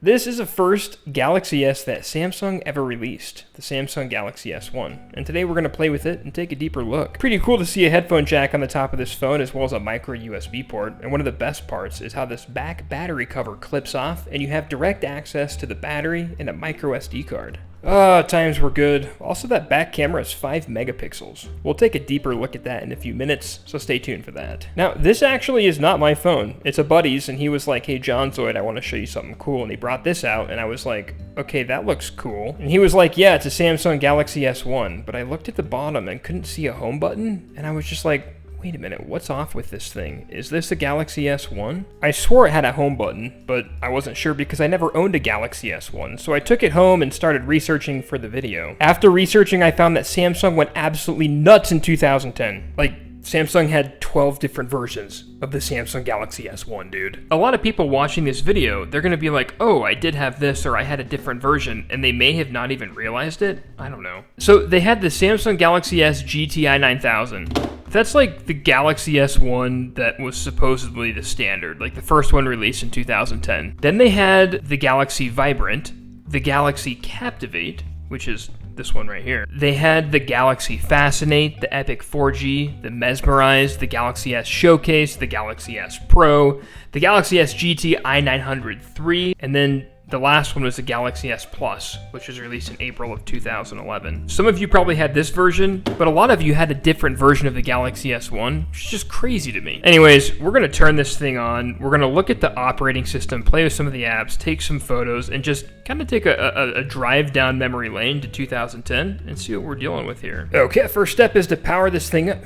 This is the first Galaxy S that Samsung ever released, the Samsung Galaxy S1, and today we're going to play with it and take a deeper look. Pretty cool to see a headphone jack on the top of this phone as well as a micro USB port, and one of the best parts is how this back battery cover clips off and you have direct access to the battery and a micro SD card. Times were good. Also, that back camera is 5 megapixels. We'll take a deeper look at that in a few minutes, so stay tuned for that. Now, this actually is not my phone. It's a buddy's, and he was like, hey, John Zoid, I want to show you something cool, and he brought this out, and I was like, okay, that looks cool. And he was like, yeah, it's a Samsung Galaxy S1, but I looked at the bottom and couldn't see a home button, and I was just like, wait a minute, what's off with this thing? Is this a Galaxy S1? I swore it had a home button, but I wasn't sure because I never owned a Galaxy S1, so I took it home and started researching for the video. After researching, I found that Samsung went absolutely nuts in 2010. Like, Samsung had 12 different versions of the Samsung Galaxy S1, dude. A lot of people watching this video, they're gonna be like, oh, I did have this, or I had a different version, and they may have not even realized it. I don't know. So they had the Samsung Galaxy S GTI 9000. That's like the Galaxy S1 that was supposedly the standard, like the first one released in 2010. Then they had the Galaxy Vibrant, the Galaxy Captivate, which is this one right here. They had the Galaxy Fascinate, the Epic 4G, the Mesmerize, the Galaxy S Showcase, the Galaxy S Pro, the Galaxy S GT i900 III, and then the last one was the Galaxy S Plus, which was released in April of 2011. Some of you probably had this version, but a lot of you had a different version of the Galaxy S1, which is just crazy to me. Anyways, we're gonna turn this thing on, we're gonna look at the operating system, play with some of the apps, take some photos, and just kind of take a drive down memory lane to 2010 and see what we're dealing with here. Okay, first step is to power this thing up.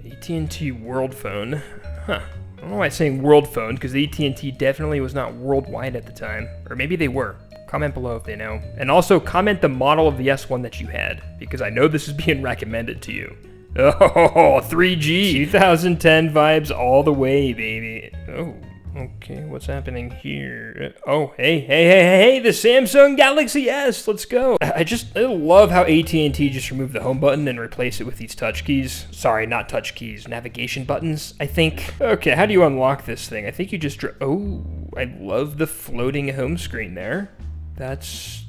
AT&T World Phone. Huh. I don't know why I'm saying world phone, because AT&T definitely was not worldwide at the time. Or maybe they were. Comment below if they know. And also comment the model of the S1 that you had, because I know this is being recommended to you. Oh, 3G! 2010 vibes all the way, baby. Oh, okay, what's happening here? Oh, hey, the Samsung Galaxy S, let's go. I love how AT&T just removed the home button and replaced it with these touch keys. Sorry, not touch keys, navigation buttons, I think. Okay, how do you unlock this thing? I think you just, oh, I love the floating home screen there. That's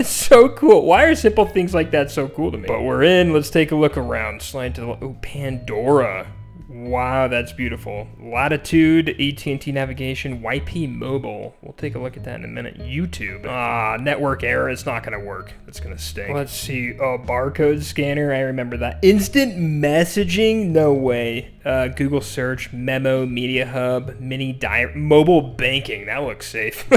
so cool. Why are simple things like that so cool to me? But we're in, let's take a look around. Slide to the, oh, Pandora. Wow, that's beautiful. Latitude, AT&T navigation, YP mobile. We'll take a look at that in a minute. YouTube. Network error. It's not going to work. It's going to stink. Let's see. Oh, barcode scanner. I remember that. Instant messaging? No way. Google search, memo, media hub, mini diary, mobile banking. That looks safe.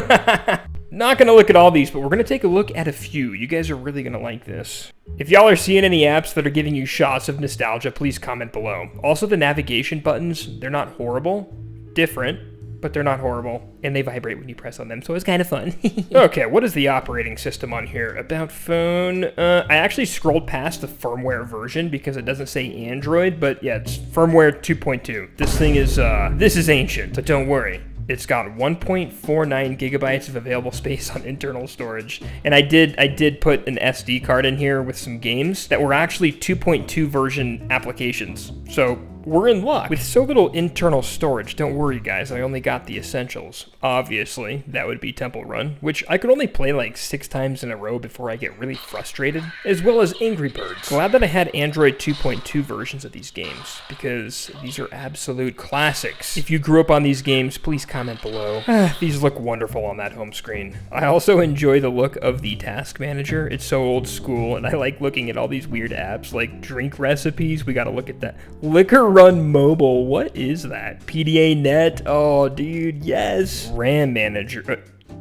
Not going to look at all these, but we're going to take a look at a few. You guys are really going to like this. If y'all are seeing any apps that are giving you shots of nostalgia, please comment below. Also, the navigation buttons, they're not horrible. Different, but they're not horrible. And they vibrate when you press on them, so it's kind of fun. Okay, what is the operating system on here? About phone. I actually scrolled past the firmware version because it doesn't say Android, but yeah, it's firmware 2.2. This thing is, this is ancient, but don't worry. It's got 1.49 gigabytes of available space on internal storage. And I did put an SD card in here with some games that were actually 2.2 version applications. So we're in luck. With so little internal storage, don't worry guys, I only got the essentials. Obviously, that would be Temple Run, which I could only play like 6 times in a row before I get really frustrated, as well as Angry Birds. Glad that I had Android 2.2 versions of these games, because these are absolute classics. If you grew up on these games, please comment below. These look wonderful on that home screen. I also enjoy the look of the task manager. It's so old school, and I like looking at all these weird apps like drink recipes. We gotta look at that. Liquor Run Mobile, what is that? PDA Net, oh dude, yes. RAM Manager,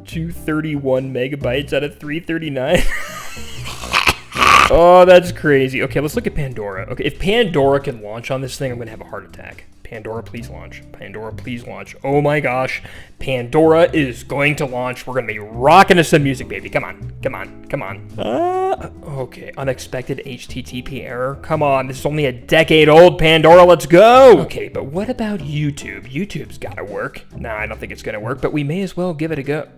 231 megabytes out of 339. Oh, that's crazy. Okay, let's look at Pandora. Okay, if Pandora can launch on this thing, I'm gonna have a heart attack. Pandora, please launch. Pandora, please launch. Oh my gosh. Pandora is going to launch. We're going to be rocking to some music, baby. Come on. Come on. Come on. Okay. Unexpected HTTP error. Come on. This is only a decade old, Pandora. Let's go. Okay, but what about YouTube? YouTube's got to work. Nah, I don't think it's going to work, but we may as well give it a go.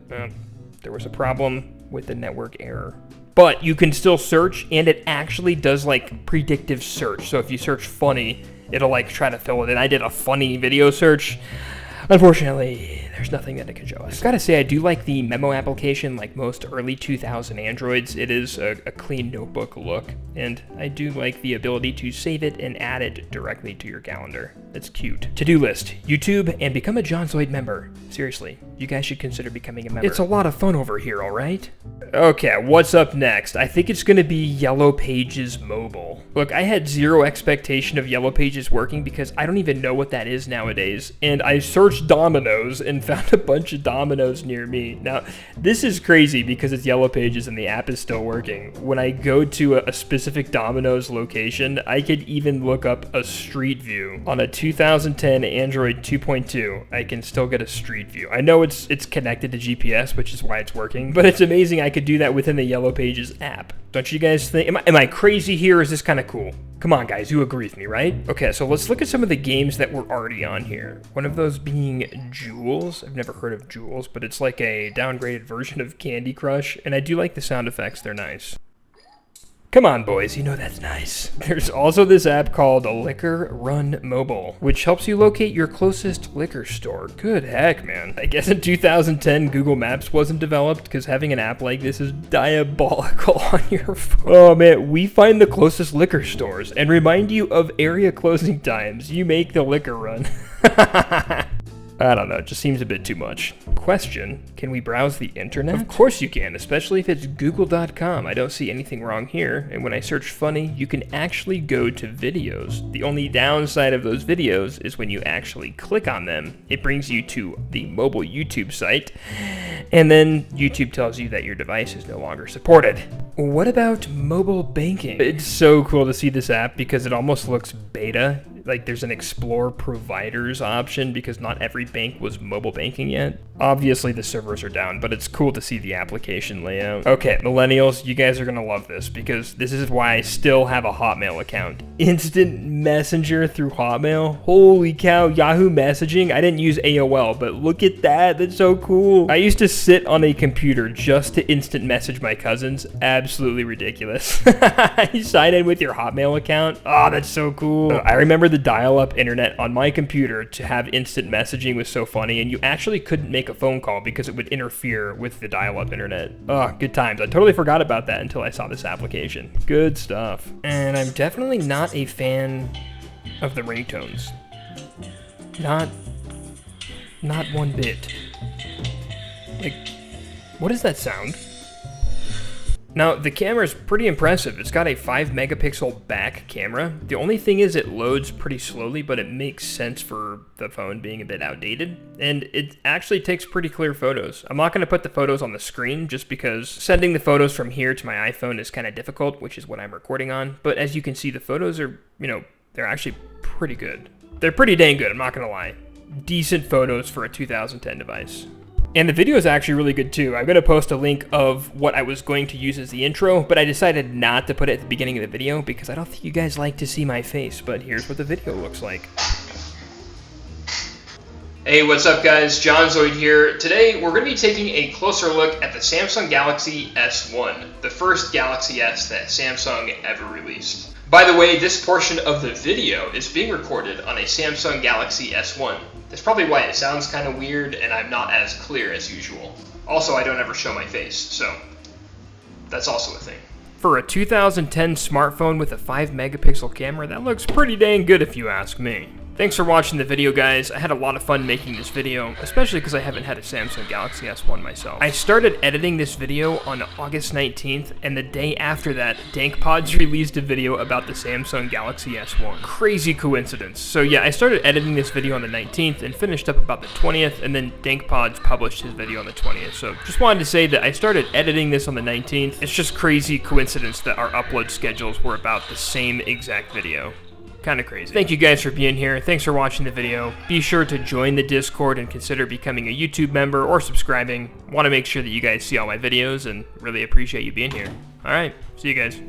There was a problem with the network error. But you can still search, and it actually does, like, predictive search. So if you search funny, it'll like try to fill it in. I did a funny video search. Unfortunately, there's nothing that it can show us. I've got to say, I do like the memo application. Like most early 2000 Androids, it is a clean notebook look, and I do like the ability to save it and add it directly to your calendar. It's cute. To-do list, YouTube, and become a Jonzoid member. Seriously, you guys should consider becoming a member. It's a lot of fun over here, all right? Okay, what's up next? I think it's going to be Yellow Pages Mobile. Look, I had zero expectation of Yellow Pages working because I don't even know what that is nowadays, and I searched Domino's and found a bunch of Domino's near me. Now, this is crazy because it's Yellow Pages and the app is still working. When I go to a specific Domino's location, I could even look up a street view. On a 2010 Android 2.2, I can still get a street view. I know it's connected to GPS, which is why it's working, but it's amazing I could do that within the Yellow Pages app. Don't you guys think? Am I crazy here, or is this kind of cool? Come on, guys, you agree with me, right? Okay, so let's look at some of the games that were already on here. One of those being Jules. I've never heard of Jules, but it's like a downgraded version of Candy Crush, and I do like the sound effects. They're nice. Come on, boys, you know that's nice. There's also this app called Liquor Run Mobile, which helps you locate your closest liquor store. Good heck, man. I guess in 2010, Google Maps wasn't developed because having an app like this is diabolical on your phone. Oh, man, we find the closest liquor stores and remind you of area closing times. You make the liquor run. I don't know, it just seems a bit too much. Question, can we browse the internet? Of course you can, especially if it's google.com. I don't see anything wrong here, and when I search funny, you can actually go to videos. The only downside of those videos is when you actually click on them, it brings you to the mobile YouTube site, and then YouTube tells you that your device is no longer supported. What about mobile banking? It's so cool to see this app because it almost looks beta. Like there's an explore providers option because not every bank was mobile banking yet. Obviously the servers are down, but it's cool to see the application layout. Okay, millennials, you guys are gonna love this because this is why I still have a Hotmail account. Instant Messenger through Hotmail. Holy cow, Yahoo messaging. I didn't use AOL, but look at that, that's so cool. I used to sit on a computer just to instant message my cousins. Absolutely ridiculous. You sign in with your Hotmail account. Oh, that's so cool. I remember the dial-up internet on my computer to have instant messaging was so funny, and you actually couldn't make a phone call because it would interfere with the dial-up internet. Oh, good times. I totally forgot about that until I saw this application. Good stuff. And I'm definitely not a fan of the ringtones. Not one bit. Like, what is that sound? Now, the camera is pretty impressive. It's got a 5 megapixel back camera. The only thing is it loads pretty slowly, but it makes sense for the phone being a bit outdated. And it actually takes pretty clear photos. I'm not going to put the photos on the screen just because sending the photos from here to my iPhone is kind of difficult, which is what I'm recording on. But as you can see, the photos are, they're actually pretty good. They're pretty dang good, I'm not going to lie. Decent photos for a 2010 device. And the video is actually really good too. I'm going to post a link of what I was going to use as the intro, but I decided not to put it at the beginning of the video because I don't think you guys like to see my face, but here's what the video looks like. Hey, what's up guys? Jonzoid here. Today we're going to be taking a closer look at the Samsung Galaxy S1, the first Galaxy S that Samsung ever released. By the way, this portion of the video is being recorded on a Samsung Galaxy S1. That's probably why it sounds kind of weird and I'm not as clear as usual. Also, I don't ever show my face, so that's also a thing. For a 2010 smartphone with a 5 megapixel camera, that looks pretty dang good if you ask me. Thanks for watching the video, guys. I had a lot of fun making this video, especially because I haven't had a Samsung Galaxy S1 myself. I started editing this video on August 19th, and the day after that, DankPods released a video about the Samsung Galaxy S1. Crazy coincidence. So yeah, I started editing this video on the 19th and finished up about the 20th, and then DankPods published his video on the 20th. So just wanted to say that I started editing this on the 19th. It's just crazy coincidence that our upload schedules were about the same exact video. Kind of crazy. Thank you guys for being here. Thanks for watching the video. Be sure to join the Discord and consider becoming a YouTube member or subscribing. Want to make sure that you guys see all my videos and really appreciate you being here. All right, see you guys.